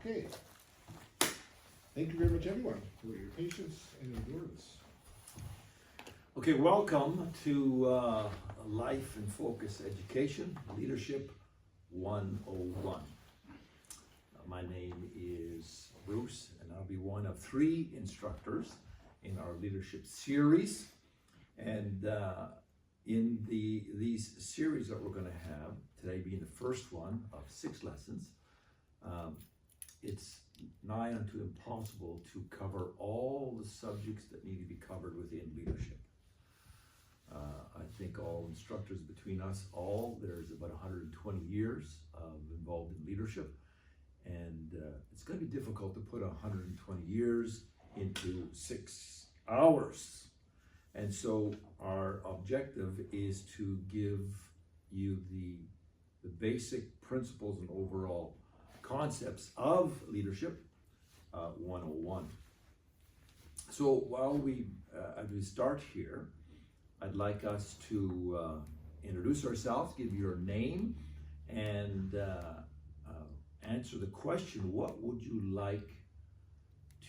Okay. Thank you very much, everyone, for your patience and endurance. Okay, welcome to Life in Focus Education, Leadership 101. My name is Bruce, and I'll be one of 3 instructors in our leadership series. And in these series that we're going to have, today being the first one of 6 lessons, it's nigh unto impossible to cover all the subjects that need to be covered within leadership. I think all instructors between us there's about 120 years involved in leadership, and it's going to be difficult to put 120 years into 6 hours. And so our objective is to give you the basic principles and overall concepts of leadership 101. So while we as we start here, I'd like us to introduce ourselves, give your name, and answer the question, what would you like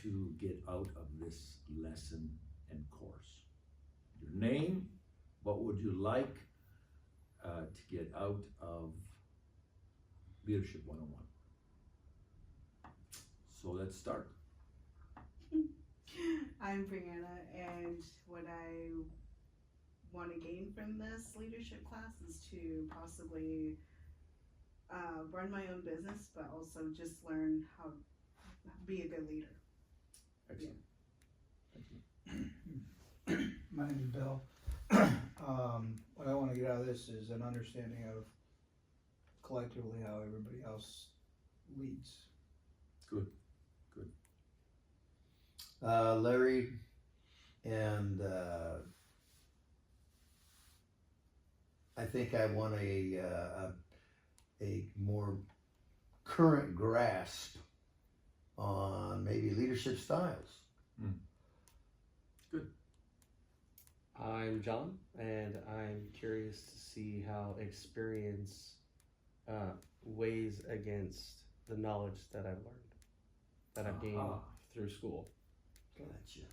to get out of this lesson and course? Your name, what would you like to get out of Leadership 101? So let's start. I'm Brianna, and what I want to gain from this leadership class is to possibly run my own business, but also just learn how to be a good leader. Excellent. Yeah. My name is Bill. What I want to get out of this is an understanding of collectively how everybody else leads. Good. Larry, and I think I want a more current grasp on maybe leadership styles. Good. I'm John, and I'm curious to see how experience weighs against the knowledge that I've learned, that I've gained through school. Gotcha.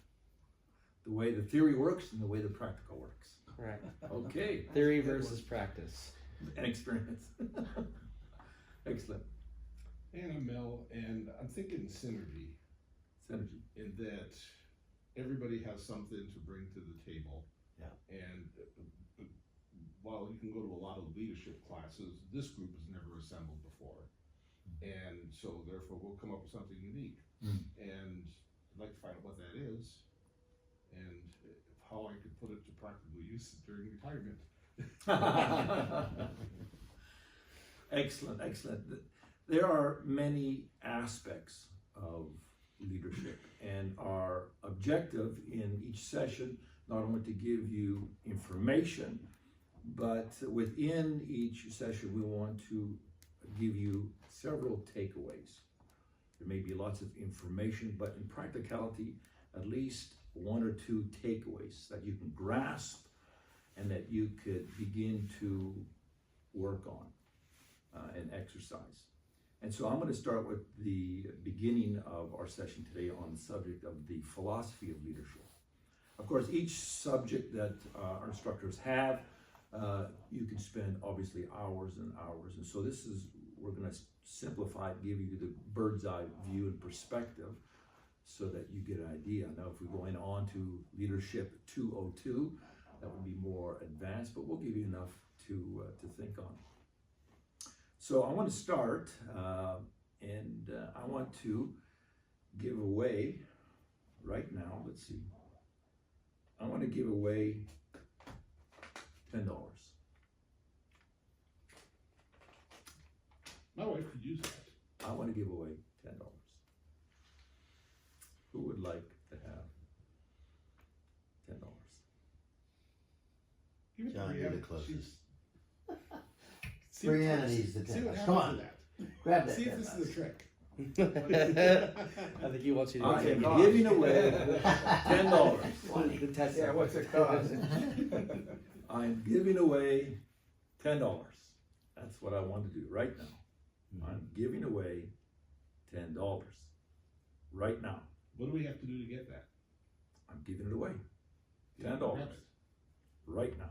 The way the theory works and the way the practical works. Right. Okay. Theory versus practice. And experience. Excellent. And I'm Mel, and I'm thinking synergy, Synergy. in that everybody has something to bring to the table. Yeah. And while you can go to a lot of leadership classes, this group has never assembled before. And so therefore we'll come up with something unique. And I'd like to find out what that is and how I could put it to practical use during retirement. Excellent. There are many aspects of leadership, and our objective in each session, not only to give you information, but within each session we want to give you several takeaways. There may be lots of information, but in practicality, at least 1 or 2 takeaways that you can grasp and that you could begin to work on and exercise. And so I'm going to start with the beginning of our session today on the subject of the philosophy of leadership. Of course, each subject that our instructors have, you can spend obviously hours and hours. And so we're going to simplify it, give you the bird's eye view and perspective so that you get an idea. Now, if we go on to Leadership 202, that would be more advanced, but we'll give you enough to think on. So I want to start, and I want to give away right now, let's see, I want to give away $10. My wife could use that. I want to give away $10. Who would like to have $10? Give it to John, you're Brianna. the closest. See what Brianna happens. needs the See what 10. happens Come on. with that. Grab that. See if 10 this is bucks. a trick. I think he wants you to Okay, take I'm it. giving away $10. The test. Yeah, what's it cost? I'm giving away $10. That's what I want to do right now. I'm giving away $10 right now. What do we have to do to get that? I'm giving it away Yeah, $10 have it. right now.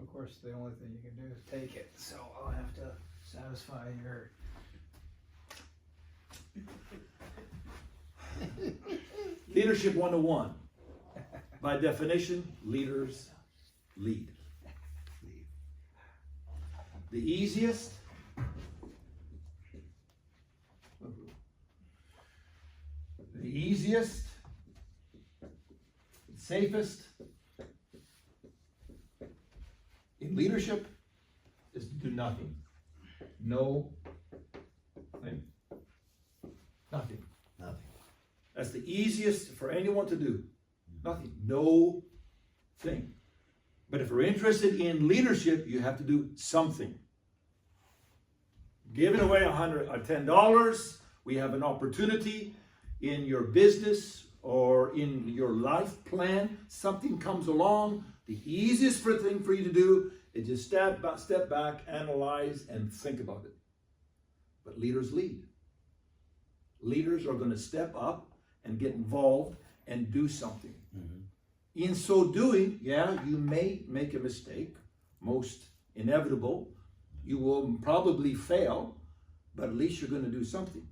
Of course, the only thing you can do is take it, so I'll have to satisfy your. Leadership 101. By definition, leaders lead. The easiest, safest in leadership is to do nothing. No thing. Nothing. Nothing. That's the easiest for anyone to do. Nothing. No thing. But if we're interested in leadership, you have to do something. Giving away $10, we have an opportunity in your business or in your life plan. Something comes along. The easiest thing for you to do is just step back, analyze, and think about it. But leaders lead. Leaders are going to step up and get involved and do something. Mm-hmm. In so doing, yeah, you may make a mistake, most inevitable. You will probably fail, but at least you're going to do something.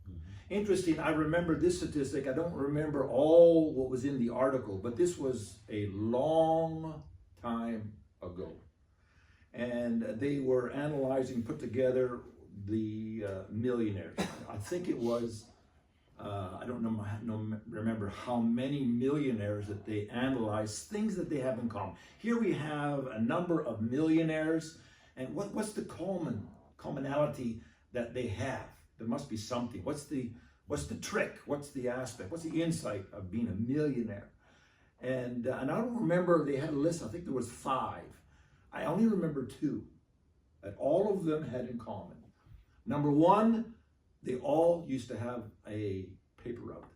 Mm-hmm. Interesting, I remember this statistic. I don't remember all what was in the article, but this was a long time ago. And they were analyzing, put together the millionaires. I think it was, I don't remember how many millionaires that they analyzed, things that they have in common. Here we have a number of millionaires, and what's the commonality that they have? There must be something. What's the trick? What's the aspect? What's the insight of being a millionaire? And I don't remember, they had a list, I think there was 5. I only remember 2 that all of them had in common. Number 1, they all used to have a paper route.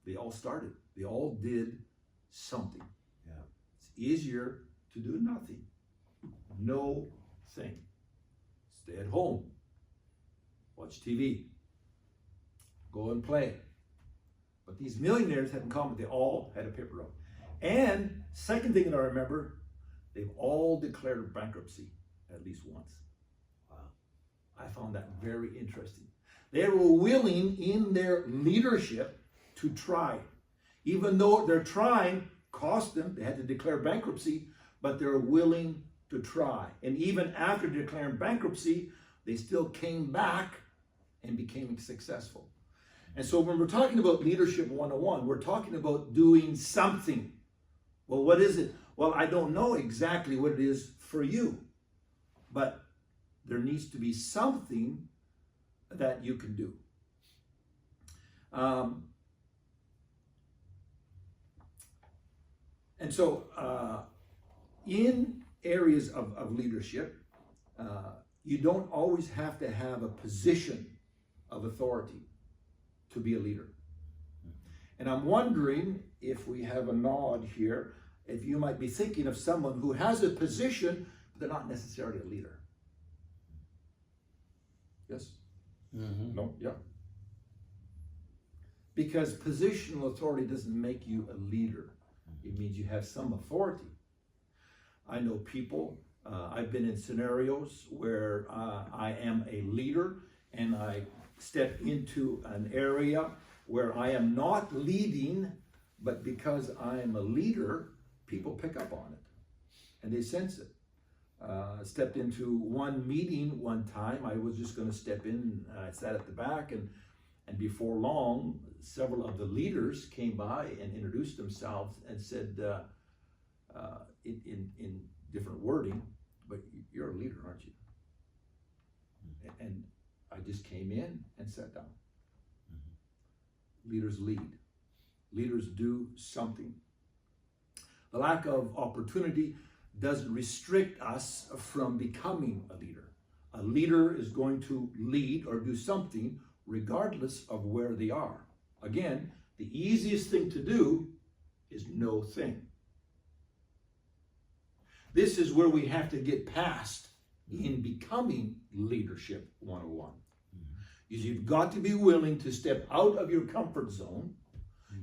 They all started. They all did something. Yeah. It's easier to do nothing. No thing. Stay at home. Watch TV. Go and play. But these millionaires had in common, they all had a paper route. And second thing that I remember, they've all declared bankruptcy at least once. I found that very interesting. They were willing in their leadership to try. Even though they're trying cost them, they had to declare bankruptcy, but they're willing to try. And even after declaring bankruptcy, they still came back and became successful. And so when we're talking about Leadership 101, we're talking about doing something. Well, what is it? Well, I don't know exactly what it is for you, but there needs to be something that you can do. And so in areas of leadership, you don't always have to have a position of authority to be a leader. And I'm wondering if we have a nod here, if you might be thinking of someone who has a position, but they're not necessarily a leader. Yes? Mm-hmm. No? Yeah. Because positional authority doesn't make you a leader. It means you have some authority. I know people, I've been in scenarios where I am a leader and I step into an area where I am not leading, but because I am a leader, people pick up on it and they sense it. Stepped into one meeting one time. I was just going to step in. I sat at the back, and before long, several of the leaders came by and introduced themselves and said, in different wording, "But you're a leader, aren't you?" And I just came in and sat down. Leaders lead. Leaders do something. The lack of opportunity doesn't restrict us from becoming a leader. A leader is going to lead or do something regardless of where they are. Again, the easiest thing to do is no thing. This is where we have to get past in becoming Leadership 101. Is you've got to be willing to step out of your comfort zone.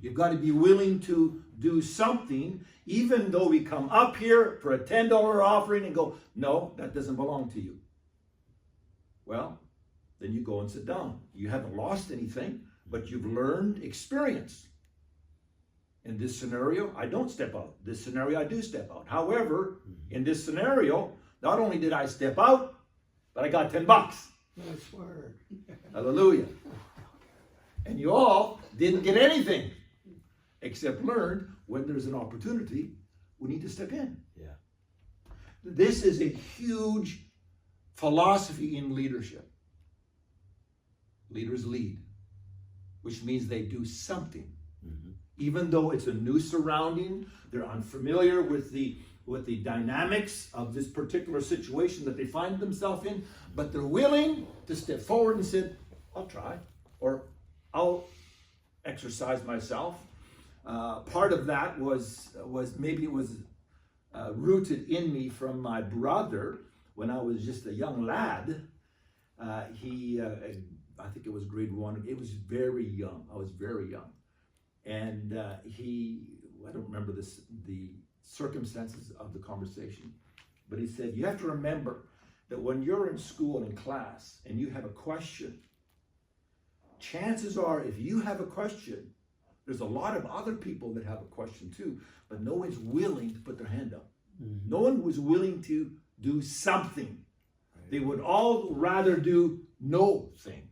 You've got to be willing to do something, even though we come up here for a $10 offering and go, no, that doesn't belong to you. Well, then you go and sit down. You haven't lost anything, but you've learned experience. In this scenario, I don't step out. This scenario, I do step out. However, in this scenario, not only did I step out, but I got $10. Nice word. Hallelujah. And you all didn't get anything except learned when there's an opportunity, we need to step in. Yeah. This is a huge philosophy in leadership. Leaders lead, which means they do something. Even though it's a new surrounding, they're unfamiliar with the dynamics of this particular situation that they find themselves in, but they're willing to step forward and say, I'll try, or I'll exercise myself. Part of that was maybe it was rooted in me from my brother when I was just a young lad. I think it was grade 1. It was very young. I was very young. And I don't remember the circumstances of the conversation, but he said, you have to remember that when you're in school and in class and you have a question, chances are if you have a question, there's a lot of other people that have a question too, but no one's willing to put their hand up. No one was willing to do something. They would all rather do nothing.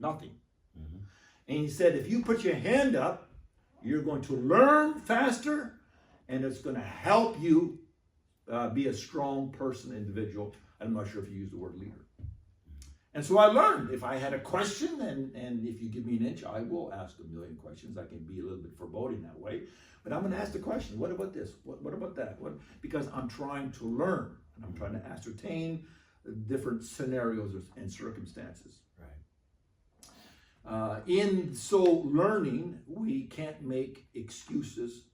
And he said, if you put your hand up, you're going to learn faster, and it's going to help you be a strong person, individual. I'm not sure if you use the word leader. And so I learned if I had a question, and if you give me an inch, I will ask a million questions. I can be a little bit foreboding that way. But I'm going to ask the question, what about this? What about that? Because I'm trying to learn, and I'm trying to ascertain different scenarios and circumstances. In so learning, we can't make excuses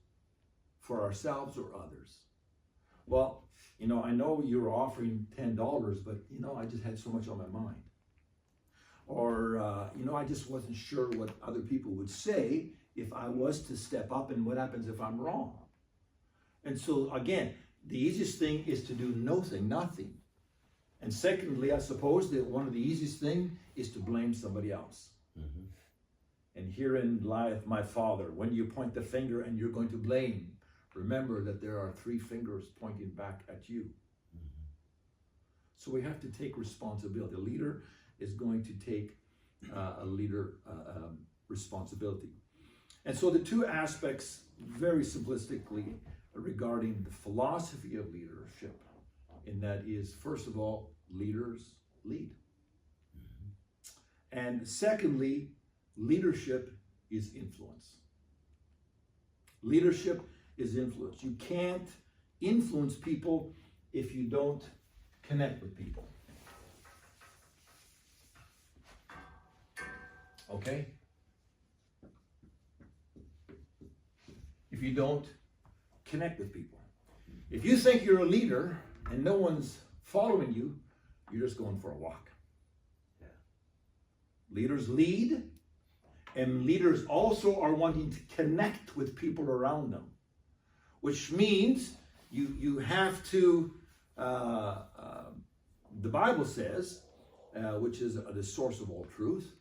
for ourselves or others. Well, I know you're offering $10, but I just had so much on my mind. Or, I just wasn't sure what other people would say if I was to step up, and what happens if I'm wrong. And so again, the easiest thing is to do nothing. And secondly, I suppose that one of the easiest things is to blame somebody else. And herein lieth my Father. When you point the finger and you're going to blame, remember that there are 3 fingers pointing back at you. So we have to take responsibility. A leader is going to take responsibility. And so the 2 aspects, very simplistically, regarding the philosophy of leadership, and that is, first of all, leaders lead. And secondly, leadership is influence. Leadership is influence. You can't influence people if you don't connect with people. Okay? If you don't connect with people. If you think you're a leader and no one's following you, you're just going for a walk. Leaders lead, and leaders also are wanting to connect with people around them, which means you have to, the Bible says, which is the source of all truth,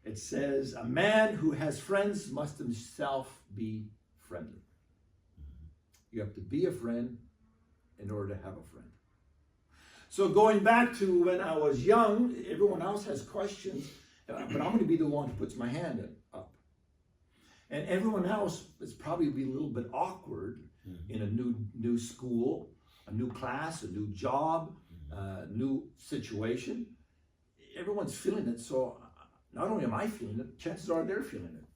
it says, a man who has friends must himself be friendly. You have to be a friend in order to have a friend. So going back to when I was young, everyone else has questions, but I'm going to be the one who puts my hand up. And everyone else is probably be a little bit awkward in a new school, a new class, a new job, new situation. Everyone's feeling it, so not only am I feeling it, chances are they're feeling it.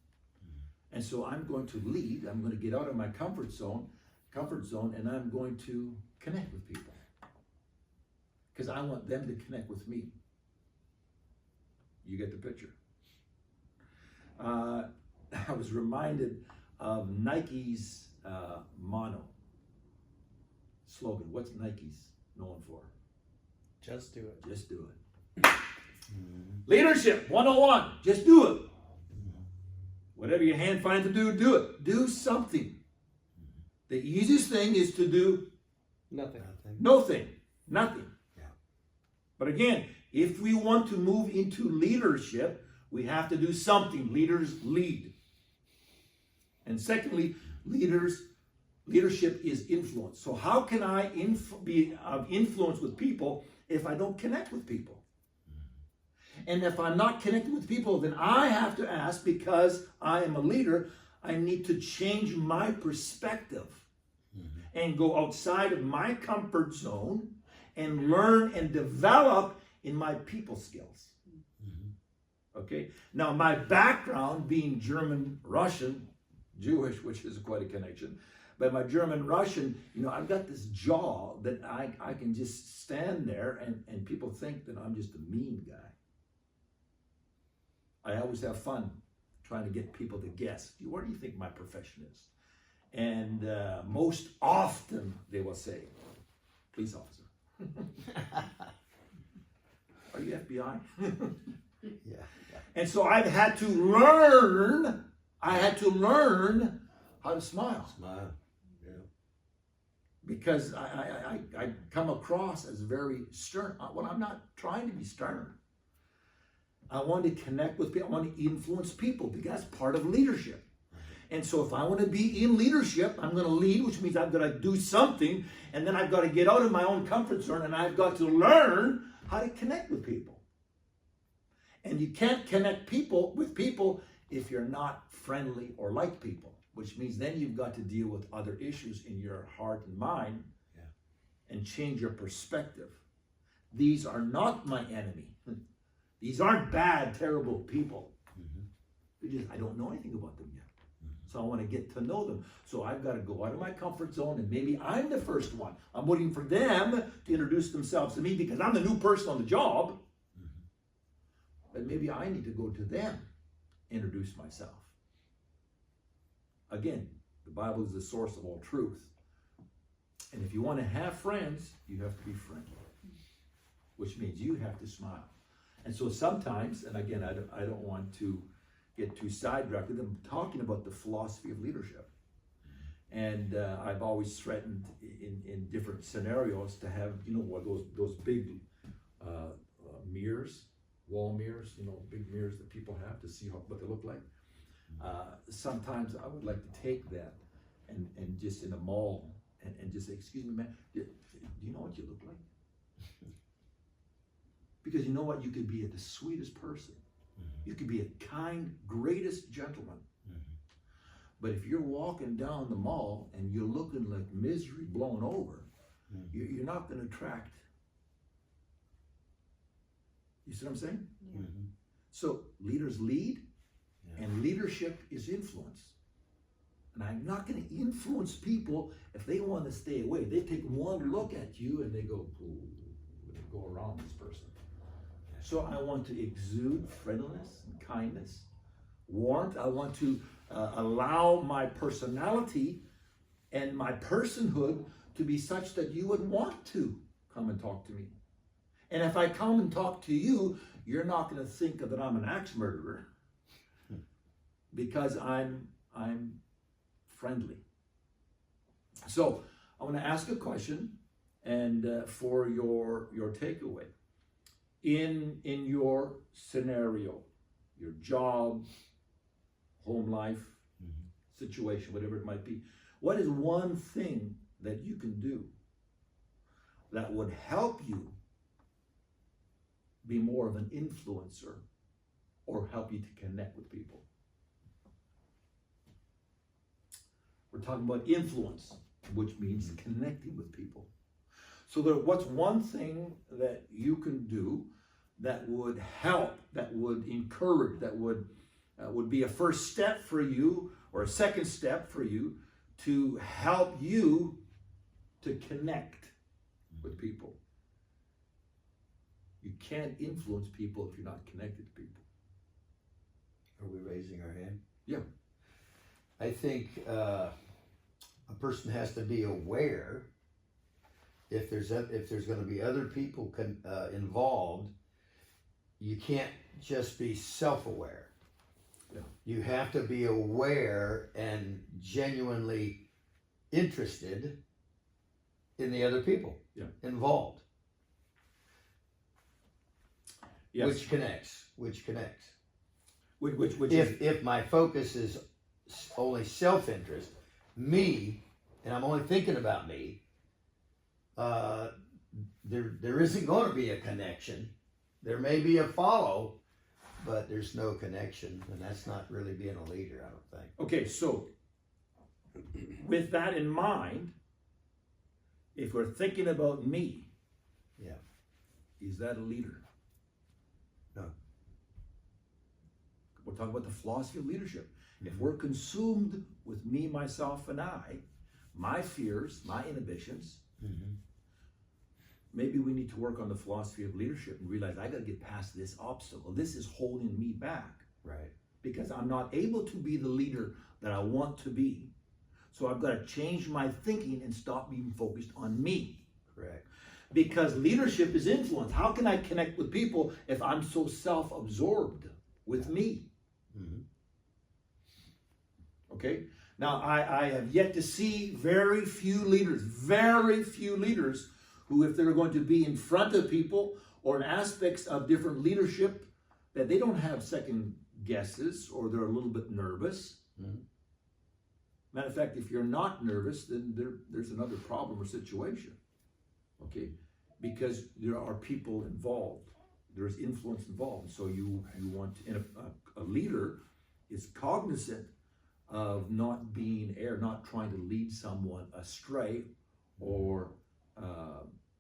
And so I'm going to lead, I'm going to get out of my comfort zone, and I'm going to connect with people. Because I want them to connect with me. You get the picture. I was reminded of Nike's mono slogan. What's Nike's known for? Just do it. Just do it. Leadership 101. Just do it. Whatever your hand finds to do, do it. Do something. The easiest thing is to do Nothing. nothing. But again, if we want to move into leadership, we have to do something. Leaders lead. And secondly, leadership is influence. So how can I be of influence with people if I don't connect with people? And if I'm not connected with people, then I have to ask, because I am a leader, I need to change my perspective and go outside of my comfort zone and learn and develop in my people skills. Okay? Now, my background being German, Russian, Jewish, which is quite a connection, but my German, Russian, I've got this jaw that I can just stand there and people think that I'm just a mean guy. I always have fun trying to get people to guess, what do you think my profession is? And most often they will say, police officer. Are you FBI? Yeah. And so I've had to learn how to smile. Smile. Yeah. Because I come across as very stern. Well, I'm not trying to be stern. I want to connect with people. I want to influence people because that's part of leadership. And so if I want to be in leadership, I'm going to lead, which means I've got to do something. And then I've got to get out of my own comfort zone and I've got to learn how to connect with people. And you can't connect with people if you're not friendly or like people, which means then you've got to deal with other issues in your heart and mind and change your perspective. These are not my enemy. These aren't bad, terrible people. I don't know anything about them yet. So I want to get to know them. So I've got to go out of my comfort zone, and maybe I'm the first one. I'm waiting for them to introduce themselves to me because I'm the new person on the job. But maybe I need to go to them, introduce myself. Again, the Bible is the source of all truth. And if you want to have friends, you have to be friendly, which means you have to smile. And so sometimes, and again, I don't want to get too sidetracked with them talking about the philosophy of leadership. And I've always threatened in different scenarios to have, those big mirrors, wall mirrors, big mirrors that people have to see what they look like. Sometimes I would like to take that and just in a mall and just say, excuse me, man, do you know what you look like? Because you know what? You could be the sweetest person. You could be a kind, greatest gentleman. But if you're walking down the mall and you're looking like misery blown over, you're not going to attract. You see what I'm saying? Yeah. So leaders lead, and leadership is influence. And I'm not going to influence people if they want to stay away. They take one look at you and they go, ooh, they go around this person. So I want to exude friendliness and kindness, warmth. I want to allow my personality and my personhood to be such that you would want to come and talk to me. And if I come and talk to you, you're not going to think that I'm an axe murderer because I'm friendly. So I want to ask a question and for your takeaway. In your scenario, your job, home life, situation, whatever it might be, what is one thing that you can do that would help you be more of an influencer or help you to connect with people? We're talking about influence, which means connecting with people. So what's one thing that you can do that would help, that would encourage, that would be a first step for you or a second step for you to help you to connect with people? You can't influence people if you're not connected to people. Are we raising our hand? Yeah. I think a person has to be aware if there's gonna be other people involved, you can't just be self-aware. Yeah. You have to be aware and genuinely interested in the other people involved. Yes. Which connects. Which If my focus is only self-interest, me, and I'm only thinking about me, there isn't going to be a connection. There may be a follow, but there's no connection, and that's not really being a leader, I don't think. Okay, so with that in mind, if we're thinking about me, Yeah. is that a leader? No. We're talking about the philosophy of leadership. If we're consumed with me, myself, and I, my fears, my inhibitions, maybe we need to work on the philosophy of leadership and realize I got to get past this obstacle. This is holding me back Right. because I'm not able to be the leader that I want to be. So I've got to change my thinking and stop being focused on me. Correct. Because leadership is influence. How can I connect with people if I'm so self-absorbed with me? Okay? Now, I have yet to see very few leaders who, if they're going to be in front of people or in aspects of different leadership, that they don't have second guesses or they're a little bit nervous. Matter of fact, if you're not nervous, then there's another problem or situation. Okay? Because there are people involved. There's influence involved. So you want, and a leader is cognizant of not being not trying to lead someone astray or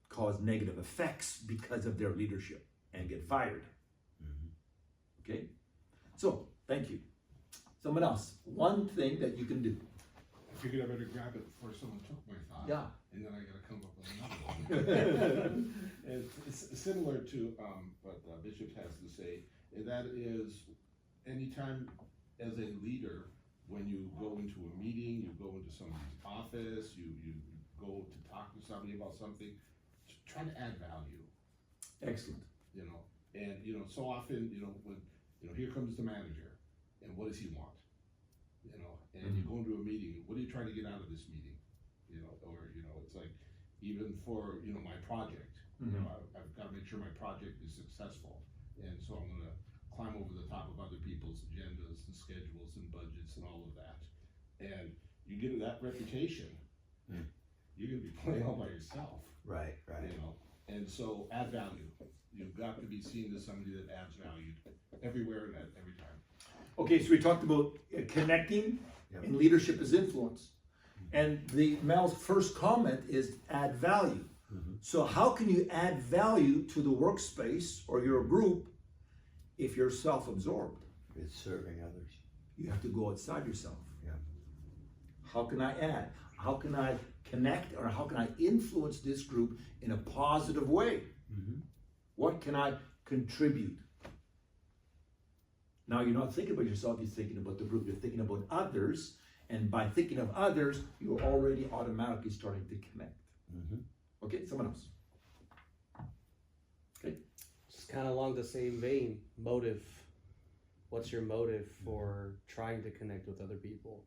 cause negative effects because of their leadership and get fired. Okay? So, thank you. Someone else, one thing that you can do. I figured I better grab it before someone took my thought. Yeah. And then I gotta come up with another one. It's similar to what Bishop has to say, and that is anytime as a leader, when you go into a meeting, you go into somebody's office, you go to talk to somebody about something, try to add value. Excellent. And so often, when here comes the manager, and what does he want? And you go into a meeting, what are you trying to get out of this meeting? It's like, even for, my project, I've got to make sure my project is successful. And so I'm going to climb over the top of other people's agendas and schedules and budgets and all of that. And you get that reputation, you're going to be playing all by yourself. Right. And so add value. You've got to be seen as somebody that adds value everywhere and at every time. Okay, so we talked about connecting and leadership as influence. And Mel's first comment is add value. So how can you add value to the workspace or your group if you're self-absorbed? It's serving others. You have to go outside yourself. Yeah. How can I add? How can I connect, or how can I influence this group in a positive way? What can I contribute? Now, you're not thinking about yourself, you're thinking about the group, you're thinking about others, and by thinking of others, you're already automatically starting to connect. Okay, someone else. Okay. Just kind of along the same vein, motive. What's your motive for trying to connect with other people?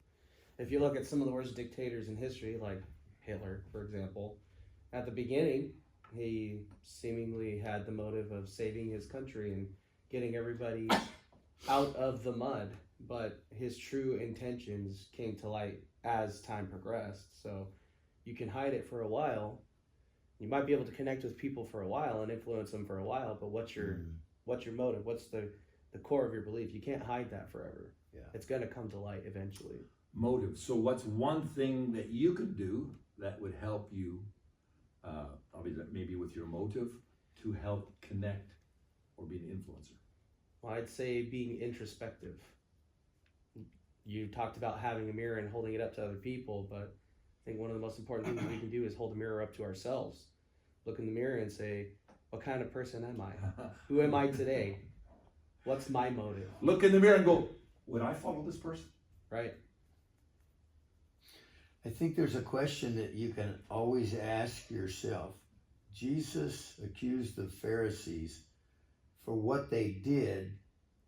If you look at some of the worst dictators in history, like Hitler, for example, at the beginning, he seemingly had the motive of saving his country and getting everybody out of the mud, but his true intentions came to light as time progressed. So you can hide it for a while. You might be able to connect with people for a while and influence them for a while, but what's your motive? What's the core of your belief? You can't hide that forever. Yeah. It's going to come to light eventually. Motive. So what's one thing that you can do that would help you, obviously maybe with your motive, to help connect or be an influencer? Well, I'd say being introspective. You talked about having a mirror and holding it up to other people, but I think one of the most important things we can do is hold the mirror up to ourselves. Look in the mirror and say, what kind of person am I? Who am I today? What's my motive? Look in the mirror and go, would I follow this person? Right. I think there's a question that you can always ask yourself. Jesus accused the Pharisees for what they did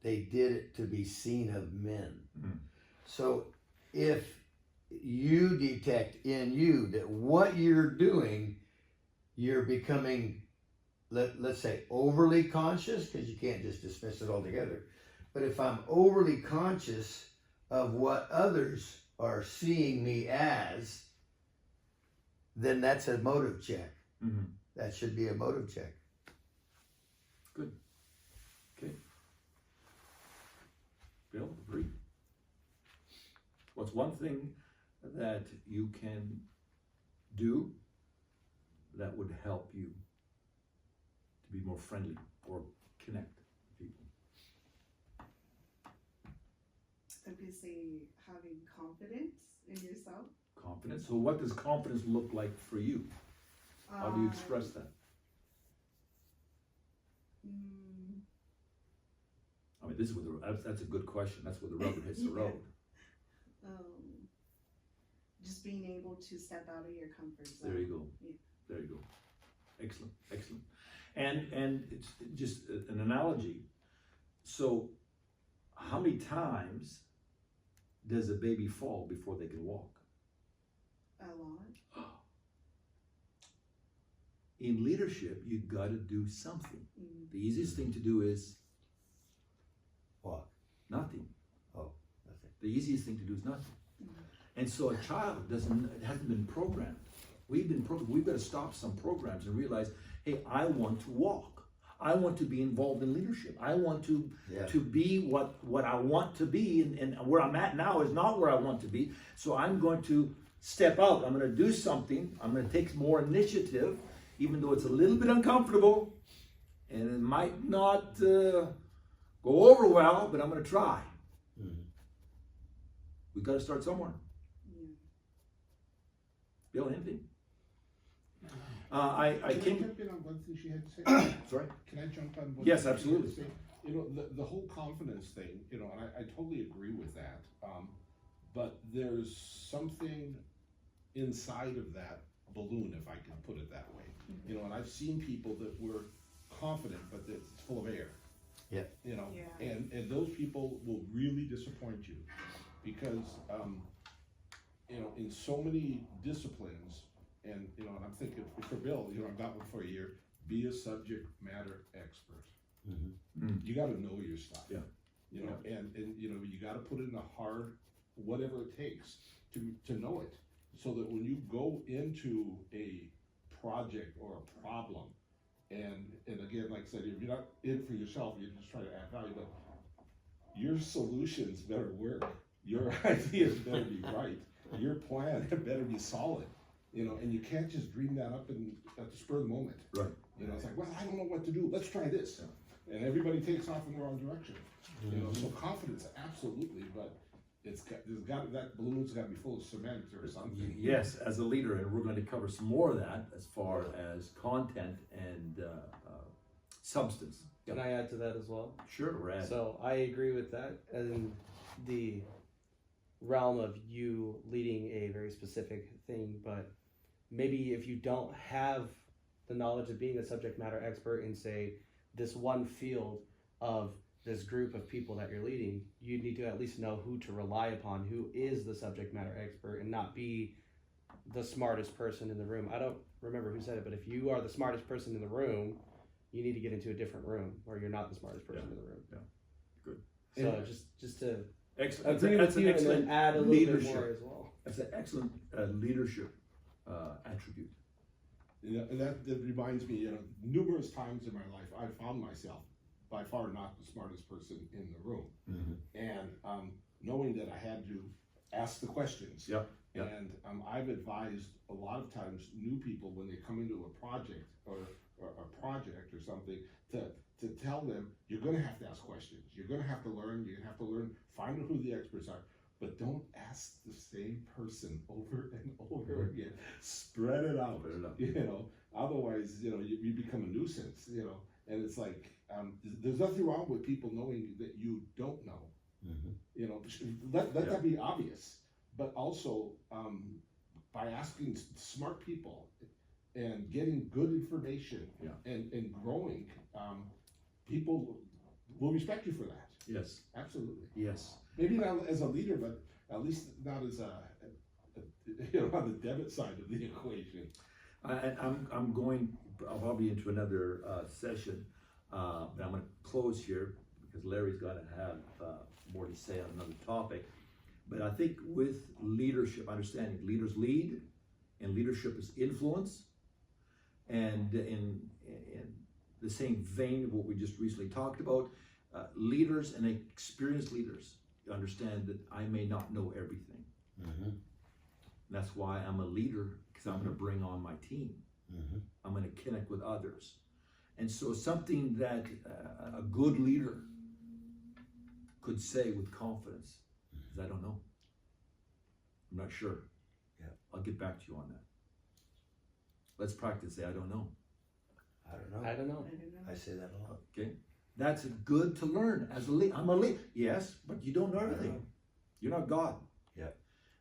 it to be seen of men. Mm. So if you detect in you that what you're doing, you're becoming, let's say, overly conscious, because you can't just dismiss it altogether. But if I'm overly conscious of what others are seeing me as, then that's a motive check. Mm-hmm. That should be a motive check. Good. Okay. Bill, agree? What's one thing that you can do that would help you to be more friendly or connect with people? Obviously, having confidence in yourself. Confidence. So what does confidence look like for you? How do you express that? I mean, this is that's a good question. That's where the rubber hits the road. Just being able to step out of your comfort zone. There you go. Yeah. There you go. Excellent, excellent. And it's just an analogy. So, how many times does a baby fall before they can walk? A lot. In leadership, you got to do something. Mm. The easiest thing to do is What? nothing. Oh, nothing. The easiest thing to do is nothing. And so a child hasn't been programmed. We've been programmed. We've got to stop some programs and realize, hey, I want to walk. I want to be involved in leadership. I want to be what I want to be, and where I'm at now is not where I want to be. So I'm going to step out. I'm going to do something. I'm going to take more initiative, even though it's a little bit uncomfortable, and it might not go over well, but I'm going to try. Mm-hmm. We've got to start somewhere. Bill, anything? I Can I came. jump in on one thing she had to say? Sorry. Can I jump on one Yes, thing she had to absolutely. say? You know, the whole confidence thing, you know, and I totally agree with that. But there's something inside of that balloon, if I can put it that way. You know, and I've seen people that were confident, but it's full of air. Yeah. You know, Yeah. and those people will really disappoint you because, you know, in so many disciplines, and, you know, and I'm thinking for Bill, you know, I've got one for a year, be a subject matter expert. Mm-hmm. You gotta know your stuff. Yeah. You know, and you know, you gotta put in the hard, whatever it takes to know it. So that when you go into a project or a problem, and again, like I said, if you're not in for yourself, you're just trying to add value, but your solutions better work. Your ideas better be right. Your plan better be solid. You know, and you can't just dream that up at the spur of the moment. Right. You know, it's like, well, I don't know what to do. Let's try this. And everybody takes off in the wrong direction. You know, so confidence, absolutely, but that balloon's got to be full of cement or something. Yes, as a leader, and we're going to cover some more of that as far as content and substance. Can I add to that as well? Sure, Rad. So I agree with that. And the realm of you leading a very specific thing, but maybe if you don't have the knowledge of being a subject matter expert in, say, this one field of this group of people that you're leading, you need to at least know who to rely upon, who is the subject matter expert, and not be the smartest person in the room. I don't remember who said it, but if you are the smartest person in the room, you need to get into a different room, or you're not the smartest person in the room. Yeah. Good. So And- just to Excellent. agree That's with an you and excellent then add a little bit leadership. more as well. That's an excellent leadership attribute. You know, and that reminds me, you know, numerous times in my life, I found myself by far not the smartest person in the room. Mm-hmm. And knowing that I had to ask the questions. Yep, yep. And I've advised a lot of times new people when they come into a project or a project or something to tell them, you're gonna have to ask questions. You're gonna have to learn, find out who the experts are, but don't ask the same person over and over again. Spread it out, you know, otherwise, you know, you become a nuisance, you know, and it's like, there's nothing wrong with people knowing that you don't know. Mm-hmm. You know, let that be obvious. But also, by asking smart people and getting good information Yeah. and growing, people will respect you for that. Yes, Absolutely. yes. Maybe not as a leader, but at least not as on the debit side of the equation. I'm going probably into another session, but I'm going to close here because Larry's got to have more to say on another topic. But I think with leadership, understanding leaders lead, and leadership is influence, and in the same vein of what we just recently talked about, leaders and experienced leaders understand that I may not know everything. Mm-hmm. That's why I'm a leader, because I'm going to bring on my team. Mm-hmm. I'm going to connect with others. And so something that a good leader could say with confidence is, I don't know. I'm not sure. Yeah. I'll get back to you on that. Let's practice say, I don't know. I don't know. I don't know. I don't know. I say that a lot. Okay? That's good to learn as a leader. I'm a leader. Yes, but you don't know everything. You're not God. Yeah.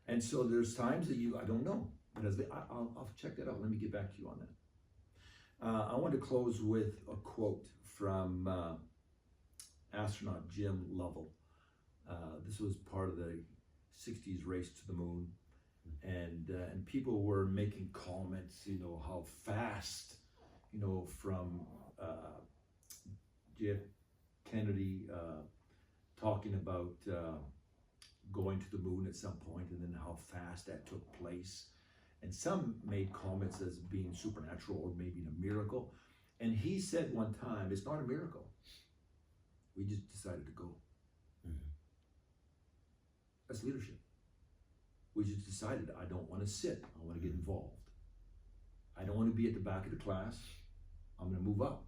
And so there's times that I don't know. But I'll check that out. Let me get back to you on that. I want to close with a quote from astronaut Jim Lovell. This was part of the 60s race to the moon. And people were making comments, how fast, from J.F. Kennedy talking about going to the moon at some point, and then how fast that took place. And some made comments as being supernatural or maybe a miracle. And he said one time, it's not a miracle. We just decided to go. Mm-hmm. That's leadership. We just decided, I don't want to sit. I want to get involved. I don't want to be at the back of the class. I'm going to move up.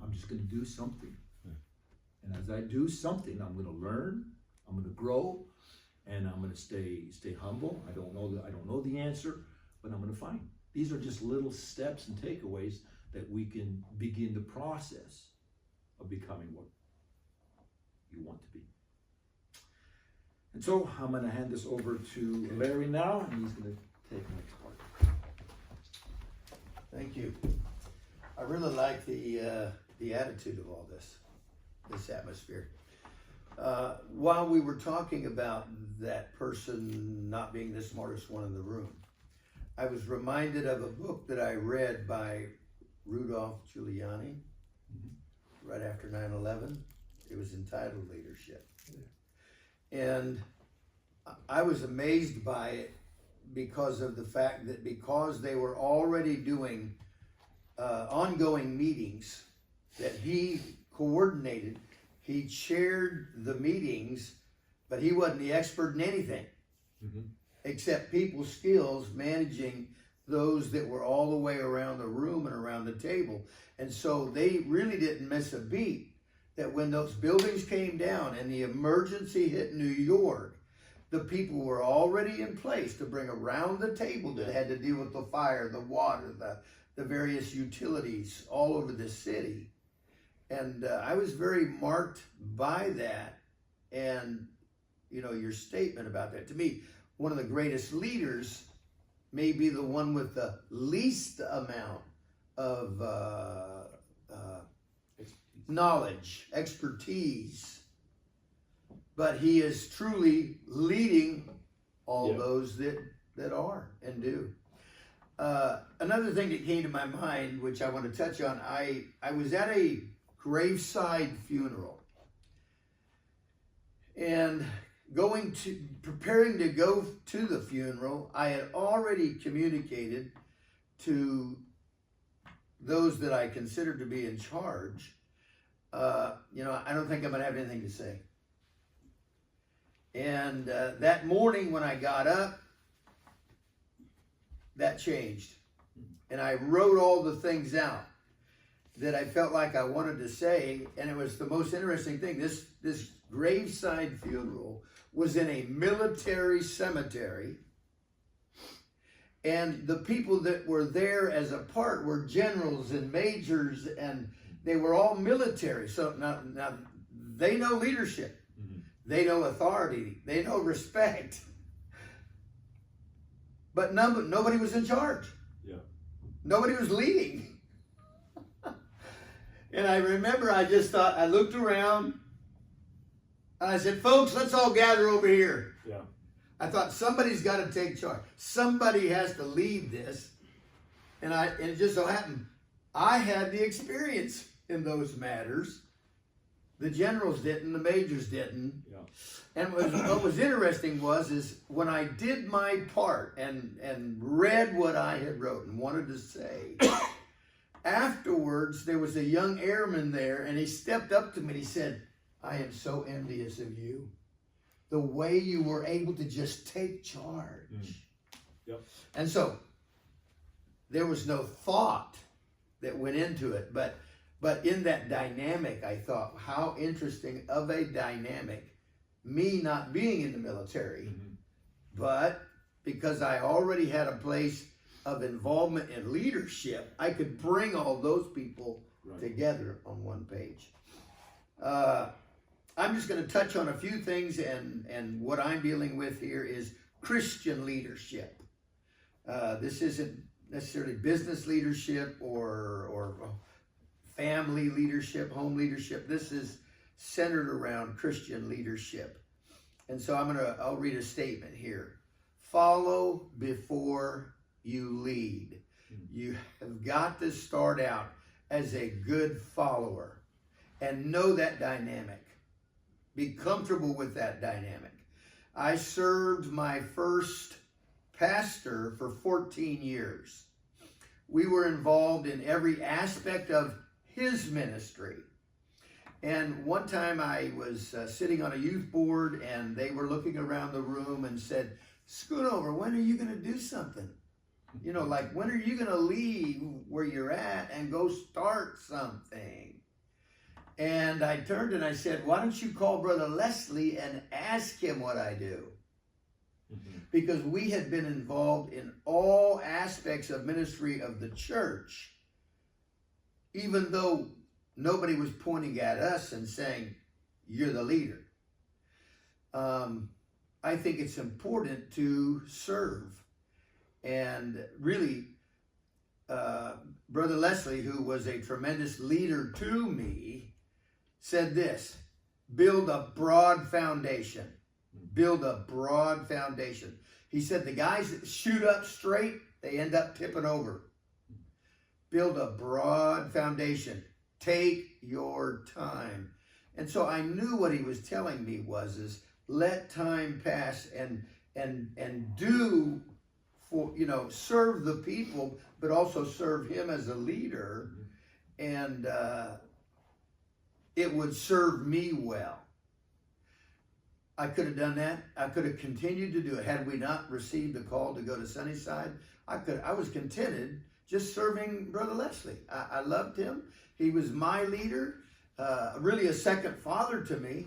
I'm just going to do something. And as I do something, I'm going to learn. I'm going to grow. And I'm going to stay humble. I don't know the answer, but I'm going to find. These are just little steps and takeaways that we can begin the process of becoming what you want to be. And so I'm going to hand this over to Larry now, and he's going to take the next part. Thank you. I really like the attitude of all this atmosphere. While we were talking about that person not being the smartest one in the room, I was reminded of a book that I read by Rudolph Giuliani right after 9/11. It was entitled Leadership. And I was amazed by it because of the fact that because they were already doing ongoing meetings that he coordinated, he chaired the meetings, but he wasn't the expert in anything except people's skills managing those that were all the way around the room and around the table. And so they really didn't miss a beat. That when those buildings came down and the emergency hit New York, the people were already in place to bring around the table that had to deal with the fire, the water, the various utilities all over the city. And I was very marked by that. And, your statement about that. To me, one of the greatest leaders may be the one with the least amount of knowledge, expertise, but he is truly leading all those that are and do. Another thing that came to my mind, which I want to touch on, I was at a graveside funeral, and preparing to go to the funeral, I had already communicated to those that I considered to be in charge, I don't think I'm going to have anything to say. And that morning when I got up, that changed. And I wrote all the things out that I felt like I wanted to say. And it was the most interesting thing. This graveside funeral was in a military cemetery. And the people that were there as a part were generals and majors, and they were all military. So now they know leadership. They know authority. They know respect. but nobody was in charge. Yeah. Nobody was leading. And I remember I just thought, I looked around and I said, folks, let's all gather over here. Yeah. I thought somebody's got to take charge. Somebody has to lead this. And it just so happened, I had the experience in those matters. The generals didn't, the majors didn't. Yeah. And what was interesting is when I did my part and read what I had wrote and wanted to say, afterwards there was a young airman there and he stepped up to me and he said, I am so envious of you. The way you were able to just take charge. Yep. And so there was no thought that went into it, but in that dynamic, I thought, how interesting of a dynamic, me not being in the military, but because I already had a place of involvement in leadership, I could bring all those people together on one page. I'm just going to touch on a few things, and what I'm dealing with here is Christian leadership. This isn't necessarily business leadership or family leadership, home leadership. This is centered around Christian leadership. And so I'll read a statement here. Follow before you lead. You have got to start out as a good follower and know that dynamic. Be comfortable with that dynamic. I served my first pastor for 14 years. We were involved in every aspect of his ministry. And one time I was sitting on a youth board and they were looking around the room and said, scoot over, when are you going to do something? You know, like, when are you going to leave where you're at and go start something? And I turned and I said, why don't you call Brother Leslie and ask him what I do? Because we had been involved in all aspects of ministry of the church, even though nobody was pointing at us and saying, you're the leader. I think it's important to serve. And really, Brother Leslie, who was a tremendous leader to me, said this: build a broad foundation. Build a broad foundation. He said the guys that shoot up straight, they end up tipping over. Build a broad foundation. Take your time. And so I knew what he was telling me is let time pass and do for, serve the people, but also serve him as a leader. And it would serve me well. I could have done that. I could have continued to do it. Had we not received the call to go to Sunnyside, I was contented just serving Brother Leslie. I loved him. He was my leader, really a second father to me.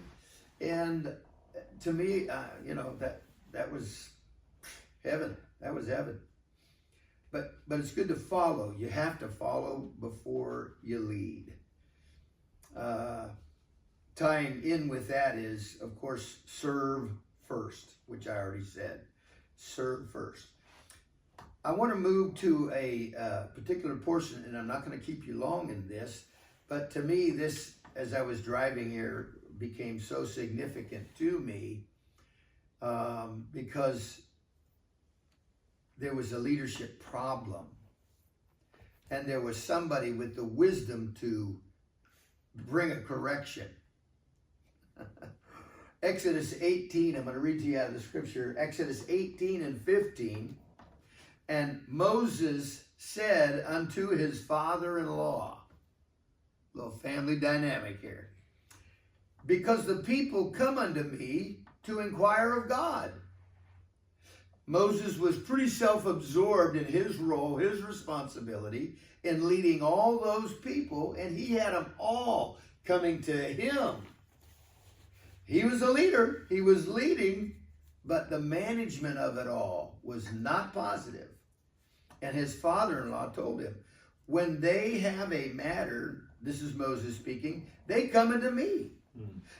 And to me, that was heaven. That was heaven. But it's good to follow. You have to follow before you lead. Tying in with that is, of course, serve first, which I already said. Serve first. I want to move to a particular portion, and I'm not going to keep you long in this, but to me, this, as I was driving here, became so significant to me because there was a leadership problem, and there was somebody with the wisdom to bring a correction. Exodus 18, I'm going to read to you out of the scripture, Exodus 18 and 15. And Moses said unto his father-in-law, little family dynamic here, because the people come unto me to inquire of God. Moses was pretty self-absorbed in his role, his responsibility in leading all those people, and he had them all coming to him. He was a leader, he was leading, but the management of it all was not positive. And his father-in-law told him, when they have a matter, this is Moses speaking, they come unto me.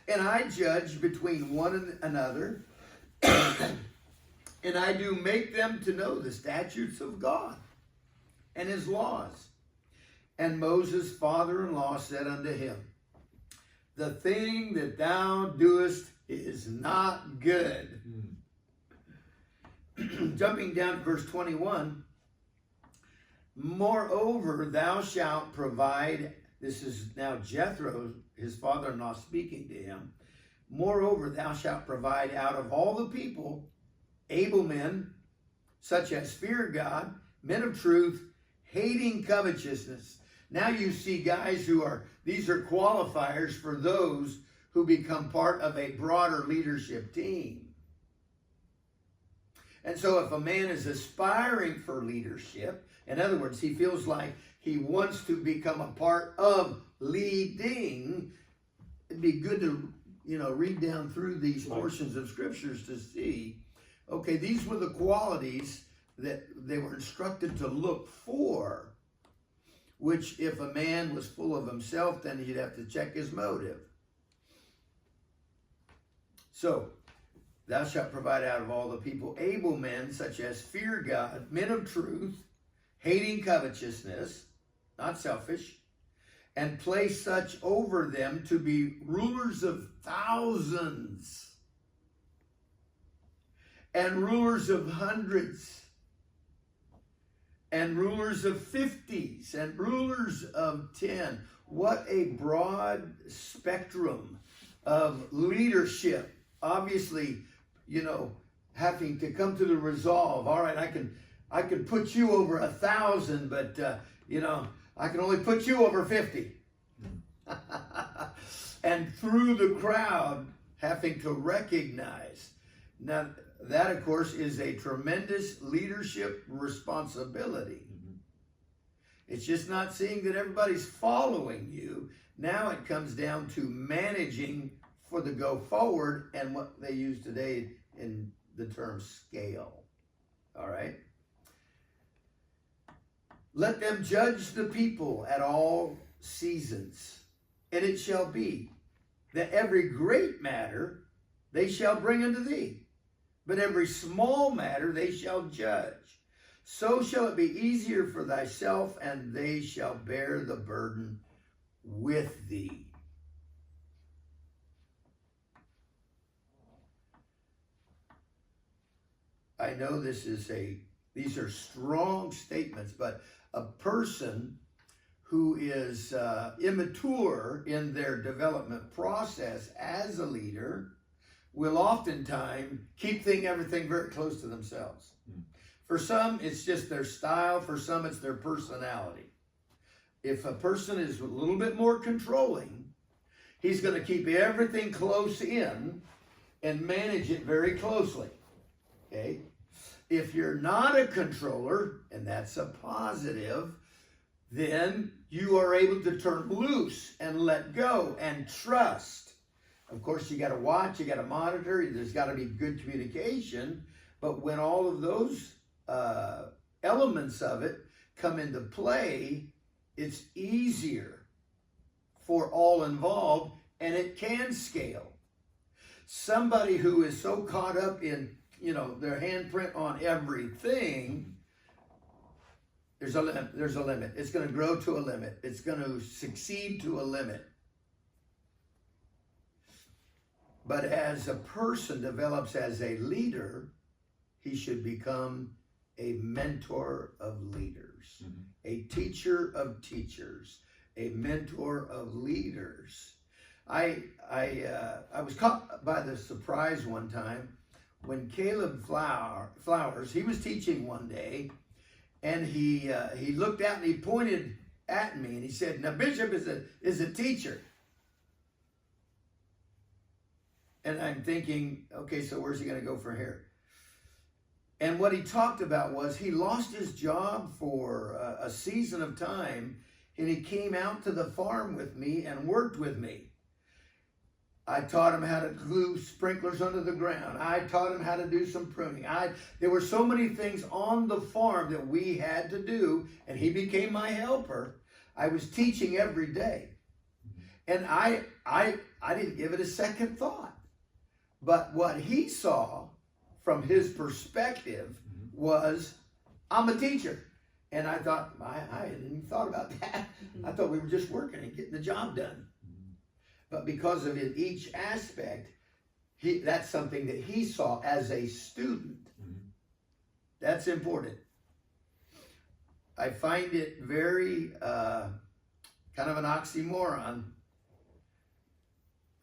And I judge between one and another, and I do make them to know the statutes of God and his laws. And Moses' father-in-law said unto him, the thing that thou doest is not good. Jumping down to verse 21, moreover, thou shalt provide, this is now Jethro, his father-in-law, speaking to him. Moreover, thou shalt provide out of all the people able men, such as fear God, men of truth, hating covetousness. Now you see guys these are qualifiers for those who become part of a broader leadership team. And so if a man is aspiring for leadership, in other words, he feels like he wants to become a part of leading, it'd be good to, read down through these portions of scriptures to see, okay, these were the qualities that they were instructed to look for, which if a man was full of himself, then he'd have to check his motive. So, thou shalt provide out of all the people able men, such as fear God, men of truth, hating covetousness, not selfish, and place such over them to be rulers of thousands and rulers of hundreds and rulers of 50s and rulers of 10. What a broad spectrum of leadership. Obviously, having to come to the resolve, all right, I can put you over 1,000, but I can only put you over 50. And through the crowd, having to recognize. Now, that, of course, is a tremendous leadership responsibility. It's just not seeing that everybody's following you. Now it comes down to managing for the go forward and what they use today in the term scale. All right? Let them judge the people at all seasons. And it shall be that every great matter they shall bring unto thee, but every small matter they shall judge. So shall it be easier for thyself, and they shall bear the burden with thee. I know these are strong statements, but a person who is immature in their development process as a leader will oftentimes keep everything very close to themselves. For some, it's just their style. For some, it's their personality. If a person is a little bit more controlling, he's going to keep everything close in and manage it very closely. Okay? If you're not a controller, and that's a positive, then you are able to turn loose and let go and trust. Of course, you got to watch, you got to monitor, there's got to be good communication, but when all of those elements of it come into play, it's easier for all involved, and it can scale. Somebody who is so caught up in, their handprint on everything, there's a limit. It's going to grow to a limit. It's going to succeed to a limit. But as a person develops as a leader, he should become a mentor of leaders, a teacher of teachers, a mentor of leaders. I was caught by the surprise one time when Caleb Flowers, he was teaching one day, and he looked out and he pointed at me and he said, "Now Bishop is a teacher." And I'm thinking, okay, so where's he going to go from here? And what he talked about was he lost his job for a season of time, and he came out to the farm with me and worked with me. I taught him how to glue sprinklers under the ground. I taught him how to do some pruning. There were so many things on the farm that we had to do, and he became my helper. I was teaching every day. And I didn't give it a second thought. But what he saw from his perspective was, I'm a teacher. And I thought, I hadn't even thought about that. I thought we were just working and getting the job done. But because of in each aspect, that's something that he saw as a student. That's important. I find it very kind of an oxymoron.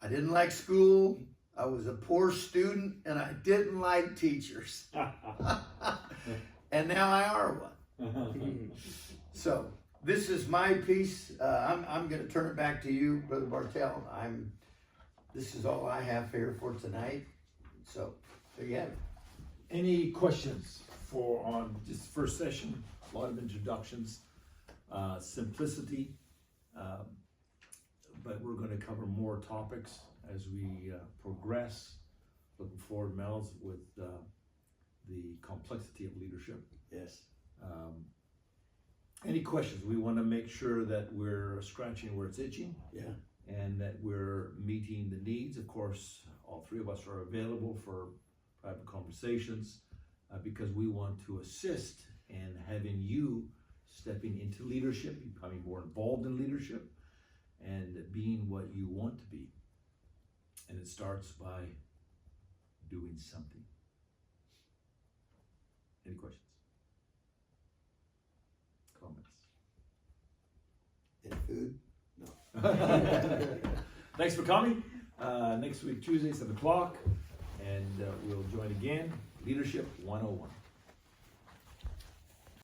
I didn't like school. I was a poor student, and I didn't like teachers. And now I are one. So this is my piece. I'm going to turn it back to you, Brother Bartel. This is all I have here for tonight. So there you have it. Any questions on this first session? A lot of introductions, simplicity, but we're going to cover more topics as we progress. Looking forward, Mel's, with the complexity of leadership. Yes. Any questions? We want to make sure that we're scratching where it's itching. Yeah. And that we're meeting the needs. Of course, all three of us are available for private conversations because we want to assist in having you stepping into leadership, becoming more involved in leadership, and being what you want to be. And it starts by doing something. Any questions? Comments? Any food? Thanks for coming. Next week, Tuesday, 7 o'clock. And we'll join again. Leadership 101.